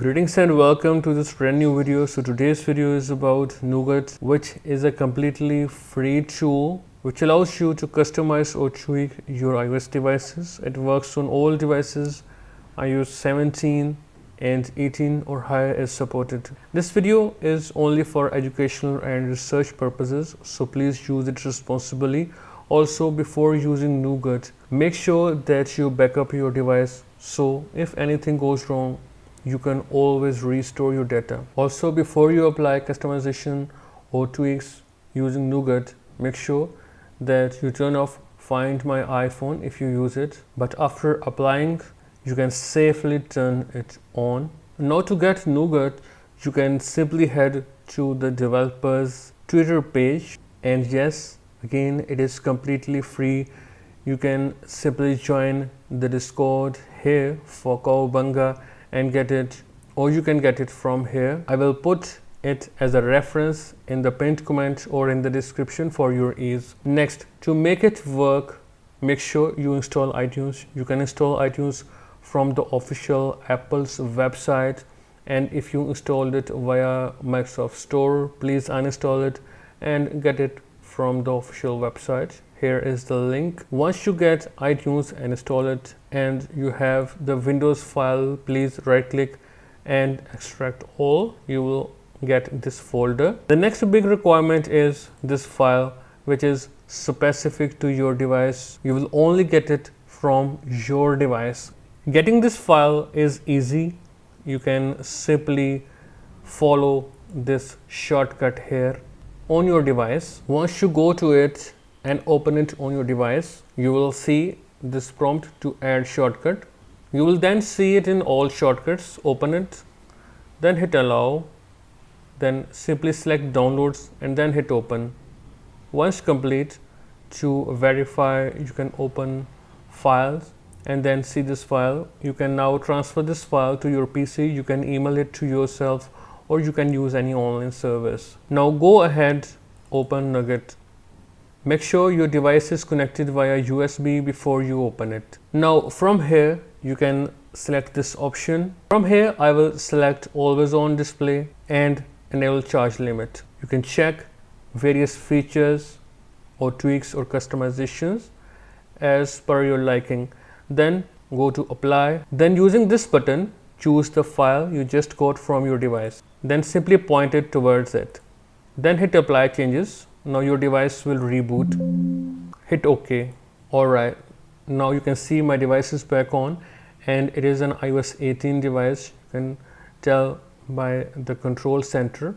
Greetings and welcome to this brand new video. So today's video is about Nugget, which is a completely free tool which allows you to customize or tweak your iOS devices. It works on all devices. iOS 17 and 18 or higher is supported. This video is only for educational and research purposes, so please use it responsibly. Also, before using Nugget, make sure that you back up your device, so if anything goes wrong, you can always restore your data. Also, before you apply customization or tweaks using Nugget, make sure that you turn off Find My iPhone if you use it, but after applying, you can safely turn it on. Now to get Nugget, you can simply head to the developer's Twitter page, and yes, again, it is completely free. You can simply join the Discord here for Cowabunga and get it, or you can get it from here. I will put it as a reference in the pinned comment or in the description for your ease. Next, to make it work, make sure you install iTunes. You can install iTunes from the official Apple's website, and if you installed it via Microsoft Store, please uninstall it and get it from the official website. Here is the link. Once you get iTunes and install it and you have the Windows file, please right click and extract all. You will get this folder. The next big requirement is this file, which is specific to your device. You will only get it from your device. Getting this file is easy. You can simply follow this shortcut here on your device. Once you go to it and open it on your device, you will see this prompt to add shortcut. You will then see it in all shortcuts. Open it, then hit allow, then simply select downloads and then hit open. Once complete, to verify, you can open files and then see this file. You can now transfer this file to your PC. You can email it to yourself, or you can use any online service. Now go ahead, open Nugget. Make sure your device is connected via USB before you open it. Now from here, you can select this option. From here, I will select always on display and enable charge limit. You can check various features or tweaks or customizations as per your liking. Then go to apply. Then using this button, choose the file you just got from your device. Then simply point it towards it. Then hit apply changes. Now your device will reboot. Hit OK. Alright, now you can see my device is back on, and it is an iOS 18 device. You can tell by the control center,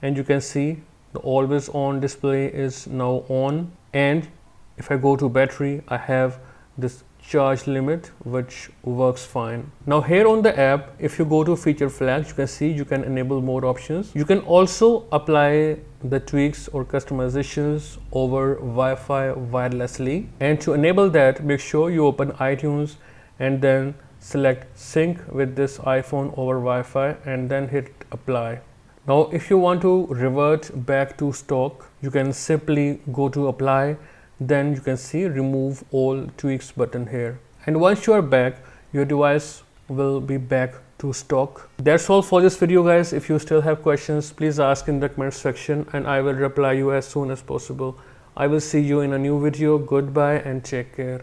and you can see the always on display is now on. And if I go to battery, I have this charge limit which works fine. Now here on the app, if you go to feature flags, you can see you can enable more options. You can also apply the tweaks or customizations over Wi-Fi wirelessly, and to enable that, make sure you open iTunes and then select sync with this iPhone over Wi-Fi and then hit apply. Now if you want to revert back to stock, you can simply go to apply. Then you can see remove all tweaks button here, and once you are back, your device will be back to stock. That's all for this video, guys. If you still have questions, please ask in the comment section and I will reply you as soon as possible. I will see you in a new video. Goodbye and take care.